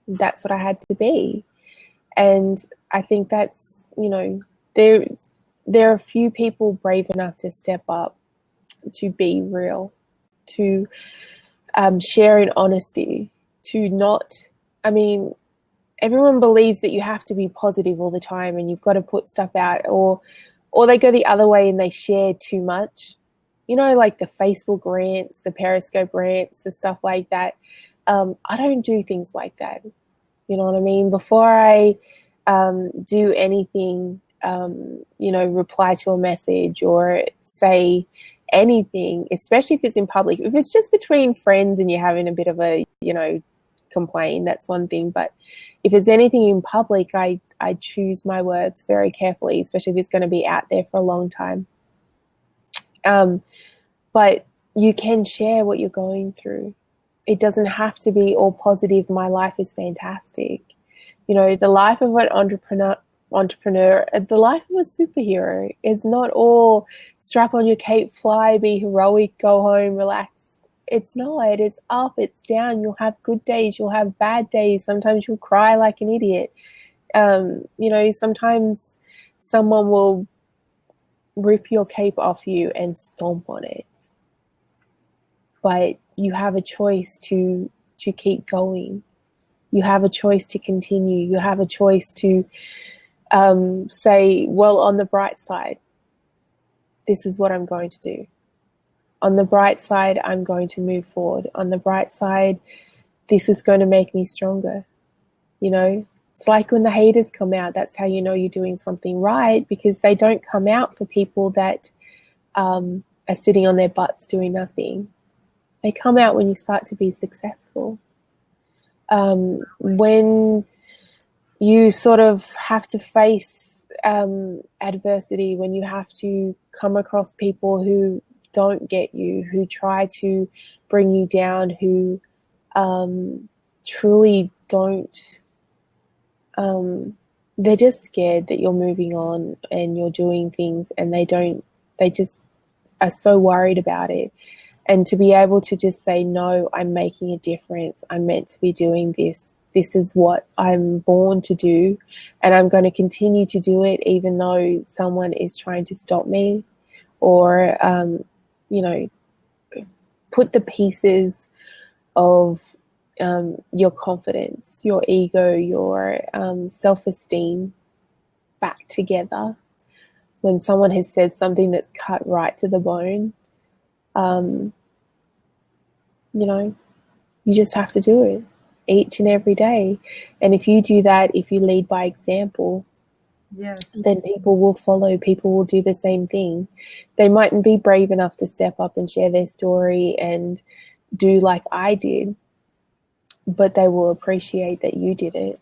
that's what I had to be. And I think that's, there are few people brave enough to step up, to be real, to share in honesty, to not, everyone believes that you have to be positive all the time and you've got to put stuff out, or they go the other way and they share too much. Like the Facebook rants, the Periscope rants, the stuff like that. I don't do things like that. You know what I mean? Before I do anything, reply to a message or say anything, especially if it's in public. If it's just between friends and you're having a bit of a, complain, that's one thing. But if it's anything in public, I choose my words very carefully, especially if it's going to be out there for a long time. But you can share what you're going through. It doesn't have to be all positive. My life is fantastic. The life of an entrepreneur, the life of a superhero is not all strap on your cape, fly, be heroic, go home, relax. It's not. It's up, it's down. You'll have good days. You'll have bad days. Sometimes you'll cry like an idiot. Sometimes someone will rip your cape off you and stomp on it. But you have a choice to keep going. You have a choice to continue. You have a choice to say, well, on the bright side, this is what I'm going to do. On the bright side, I'm going to move forward. On the bright side, this is going to make me stronger. It's like when the haters come out, that's how you know you're doing something right, because they don't come out for people that are sitting on their butts doing nothing. They come out when you start to be successful. When you sort of have to face adversity, when you have to come across people who don't get you, who try to bring you down, who truly don't, they're just scared that you're moving on and you're doing things, and they just are so worried about it. And to be able to just say, no, I'm making a difference. I'm meant to be doing this. This is what I'm born to do. And I'm going to continue to do it, even though someone is trying to stop me, or, put the pieces of your confidence, your ego, your self-esteem back together. When someone has said something that's cut right to the bone, you just have to do it each and every day. And if you do that, if you lead by example, yes, then people will follow. People will do the same thing. They mightn't be brave enough to step up and share their story and do like I did, but they will appreciate that you did it.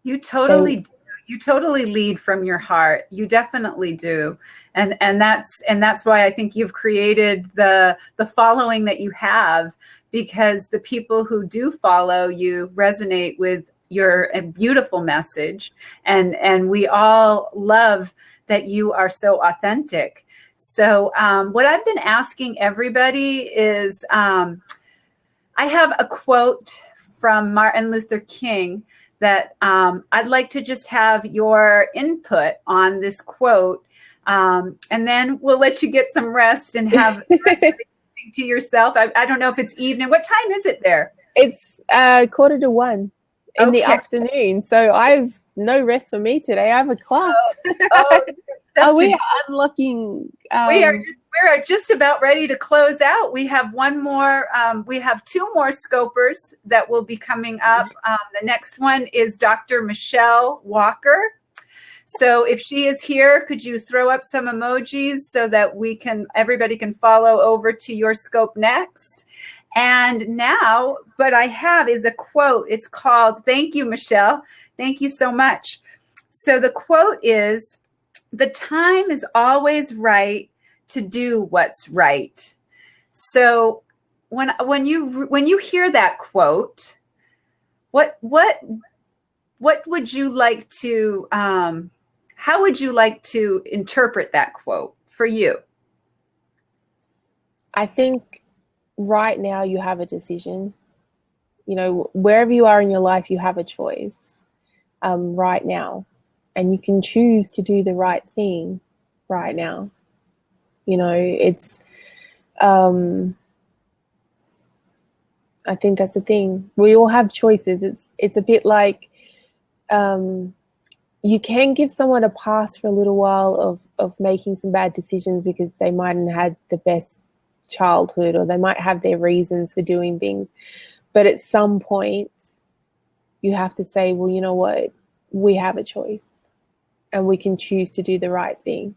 You totally do. You totally lead from your heart. You definitely do. And that's why I think you've created the following that you have, because the people who do follow you resonate with your beautiful message. And we all love that you are so authentic. So what I've been asking everybody is, I have a quote from Martin Luther King that I'd like to just have your input on this quote. And then we'll let you get some rest and have to yourself. I don't know if it's evening. What time is it there? It's 1:45 in the afternoon. So I've no rest for me today. I have a class. We are unlocking. We are just about ready to close out. We have one more. We have two more scopers that will be coming up. The next one is Dr. Michelle Walker. So if she is here, could you throw up some emojis so that everybody can follow over to your scope next? And now, what I have is a quote. It's called, thank you, Michelle. Thank you so much. So the quote is, the time is always right to do what's right. So when you hear that quote, what would you like to, how would you like to interpret that quote for you? I think right now you have a decision. You know, wherever you are in your life, you have a choice right now, and you can choose to do the right thing right now. You know, it's, I think that's the thing. We all have choices. It's a bit like, you can give someone a pass for a little while of making some bad decisions because they mightn't have had the best childhood, or they might have their reasons for doing things. But at some point, you have to say, well, you know what? We have a choice, and we can choose to do the right thing.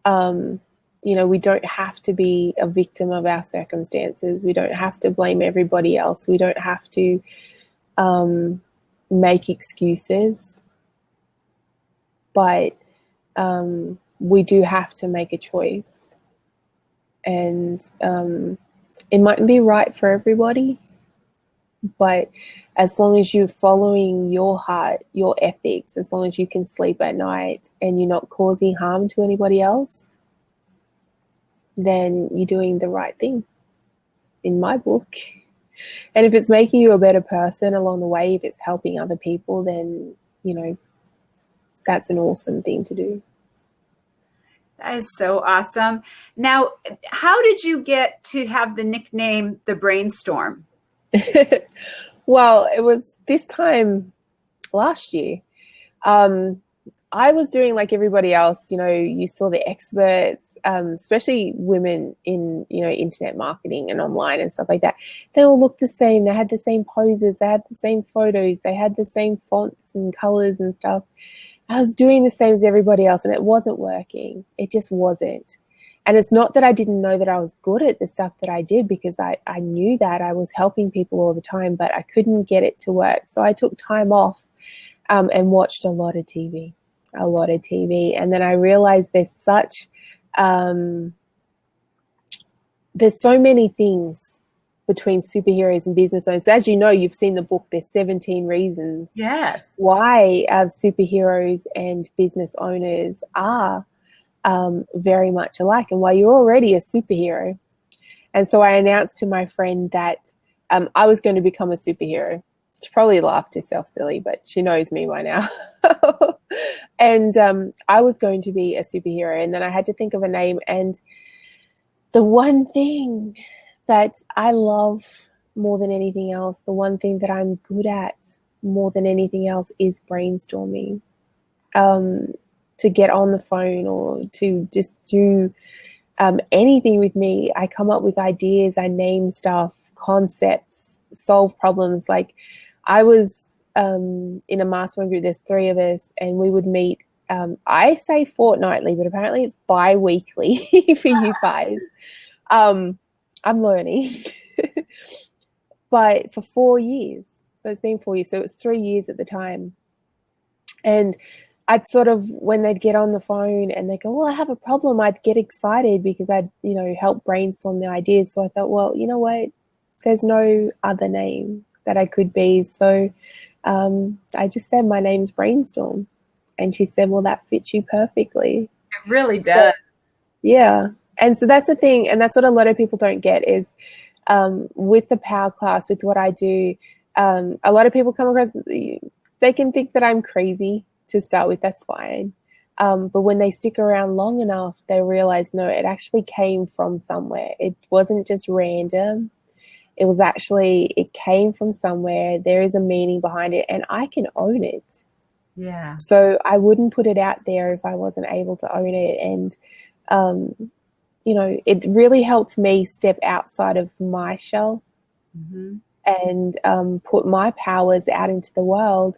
You know, we don't have to be a victim of our circumstances. We don't have to blame everybody else. We don't have to make excuses. But we do have to make a choice. And it mightn't be right for everybody, but as long as you're following your heart, your ethics, as long as you can sleep at night and you're not causing harm to anybody else, then you're doing the right thing, in my book. And if it's making you a better person along the way, if it's helping other people, then, you know, that's an awesome thing to do. That is so awesome. Now, how did you get to have the nickname The Brainstorm? Well, it was this time last year. I was doing like everybody else. You know, you saw the experts, especially women in, you know, internet marketing and online and stuff like that. They all looked the same. They had the same poses. They had the same photos. They had the same fonts and colors and stuff. I was doing the same as everybody else, and it wasn't working. It just wasn't. And it's not that I didn't know that I was good at the stuff that I did, because I knew that I was helping people all the time, but I couldn't get it to work. So I took time off and watched a lot of TV. And then I realized there's so many things between superheroes and business owners. So as you know, you've seen the book, there's 17 reasons why superheroes and business owners are very much alike, and why you're already a superhero. And so I announced to my friend that I was going to become a superhero. She probably laughed herself silly, but she knows me by now. And I was going to be a superhero, and then I had to think of a name. And the one thing that I love more than anything else, the one thing that I'm good at more than anything else, is brainstorming. To get on the phone or to just do anything with me, I come up with ideas, I name stuff, concepts, solve problems. Like I was in a mastermind group, there's 3 of us, and we would meet, I say fortnightly, but apparently it's bi-weekly for you guys. I'm learning. But for 4 years. So it's been 4 years. So it's 3 years at the time. And I'd sort of, when they'd get on the phone and they go, well, I have a problem, I'd get excited because I'd, you know, help brainstorm the ideas. So I thought, well, you know what? There's no other name that I could be. So I just said, my name's Brainstorm. And she said, well, that fits you perfectly. It really does. So, yeah. And so that's the thing. And that's what a lot of people don't get is with the power class, with what I do, a lot of people come across, they can think that I'm crazy to start with. That's fine. But when they stick around long enough, they realize, no, it actually came from somewhere. It wasn't just random. It was actually, it came from somewhere. There is a meaning behind it, and I can own it. Yeah. So I wouldn't put it out there if I wasn't able to own it. And, you know, it really helped me step outside of my shell and put my powers out into the world.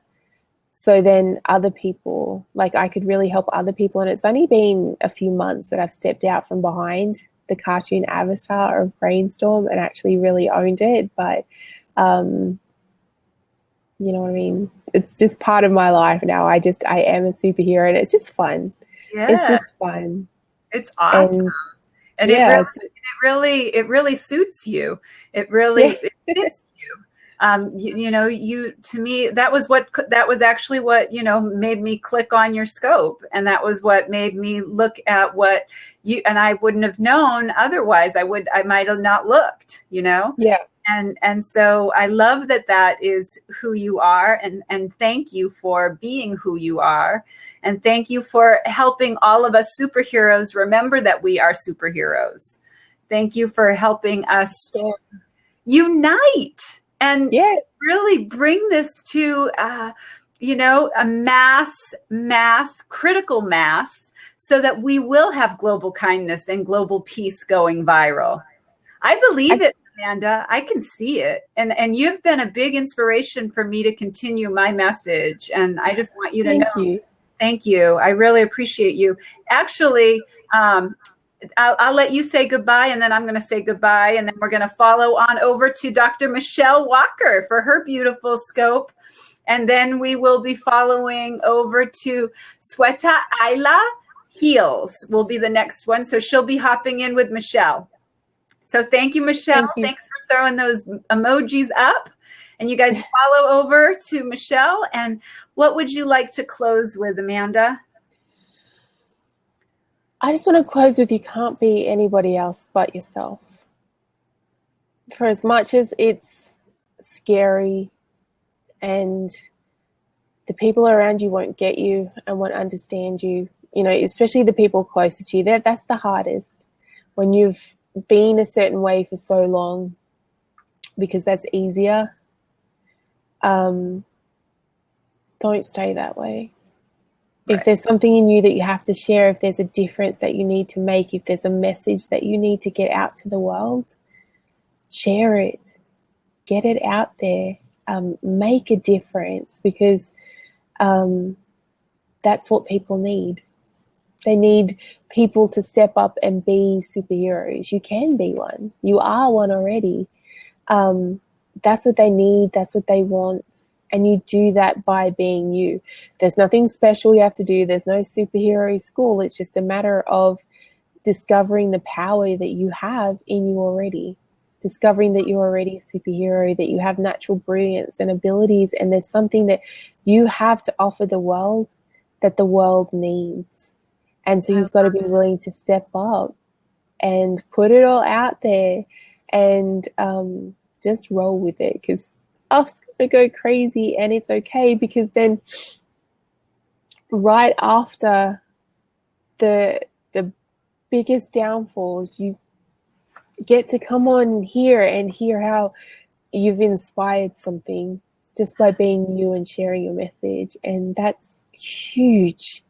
So then other people, like I could really help other people. And it's only been a few months that I've stepped out from behind the cartoon avatar of Brainstorm and actually really owned it. But, you know what I mean? It's just part of my life now. I am a superhero, and it's just fun. Yeah. It's just fun. It's awesome. And yeah, it really suits you. It really it fits you. To me, that was actually what, made me click on your scope. And that was what made me look at what you, and I wouldn't have known otherwise. I might have not looked, Yeah. And so I love that that is who you are, and thank you for being who you are, and thank you for helping all of us superheroes remember that we are superheroes. Thank you for helping us to unite and really bring this to a mass critical mass, so that we will have global kindness and global peace going viral. I believe it, Amanda. I can see it. And you've been a big inspiration for me to continue my message. And I just want you to know. Thank you. I really appreciate you. Actually, I'll let you say goodbye, and then I'm going to say goodbye, and then we're going to follow on over to Dr. Michelle Walker for her beautiful scope. And then we will be following over to Sweta Ayla Heels will be the next one. So she'll be hopping in with Michelle. So thank you, Michelle. Thanks for throwing those emojis up. And you guys follow over to Michelle. And what would you like to close with, Amanda? I just want to close with, you can't be anybody else but yourself. For as much as it's scary and the people around you won't get you and won't understand you, especially the people closest to you, that's the hardest. When you've been a certain way for so long, because that's easier. Don't stay that way. Right. If there's something in you that you have to share, if there's a difference that you need to make, if there's a message that you need to get out to the world, share it. Get it out there. Make a difference, because that's what people need. They need people to step up and be superheroes. You can be one. You are one already. That's what they need. That's what they want. And you do that by being you. There's nothing special you have to do. There's no superhero school. It's just a matter of discovering the power that you have in you already. Discovering that you're already a superhero, that you have natural brilliance and abilities, and there's something that you have to offer the world that the world needs. And so you've got to be willing to step up and put it all out there and just roll with it, because stuff's going to go crazy, and it's okay, because then right after the biggest downfalls, you get to come on here and hear how you've inspired something just by being you and sharing your message. And that's huge.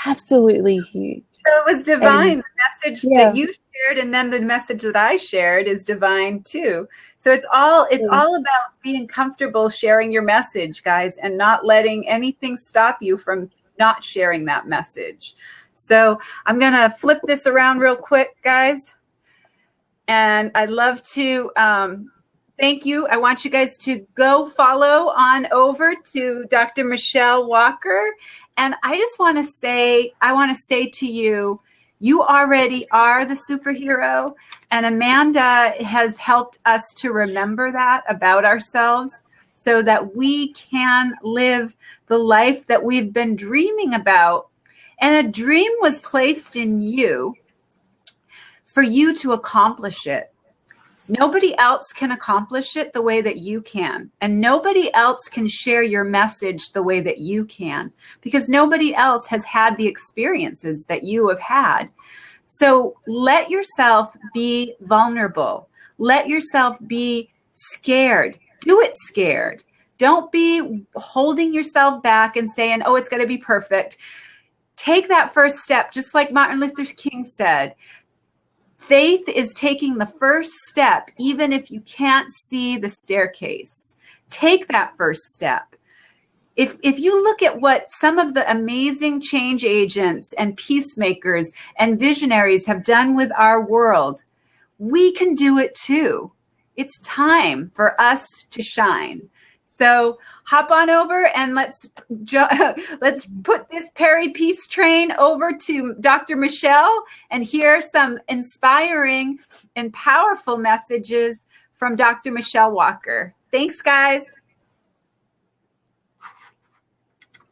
Absolutely huge. So it was divine. And the message that you shared, and then the message that I shared, is divine too. So it's all about being comfortable sharing your message, guys, and not letting anything stop you from not sharing that message. So I'm going to flip this around real quick, guys. And I'd love to thank you. I want you guys to go follow on over to Dr. Michelle Walker. And I just want to say, to you, you already are the superhero. And Amanda has helped us to remember that about ourselves, so that we can live the life that we've been dreaming about. And a dream was placed in you for you to accomplish it. Nobody else can accomplish it the way that you can. And nobody else can share your message the way that you can, because nobody else has had the experiences that you have had. So let yourself be vulnerable. Let yourself be scared. Do it scared. Don't be holding yourself back and saying, oh, it's going to be perfect. Take that first step, just like Martin Luther King said. Faith is taking the first step, even if you can't see the staircase. Take that first step. If you look at what some of the amazing change agents and peacemakers and visionaries have done with our world, we can do it too. It's time for us to shine. So hop on over and let's put this Perry Peace Train over to Dr. Michelle and hear some inspiring and powerful messages from Dr. Michelle Walker. Thanks, guys.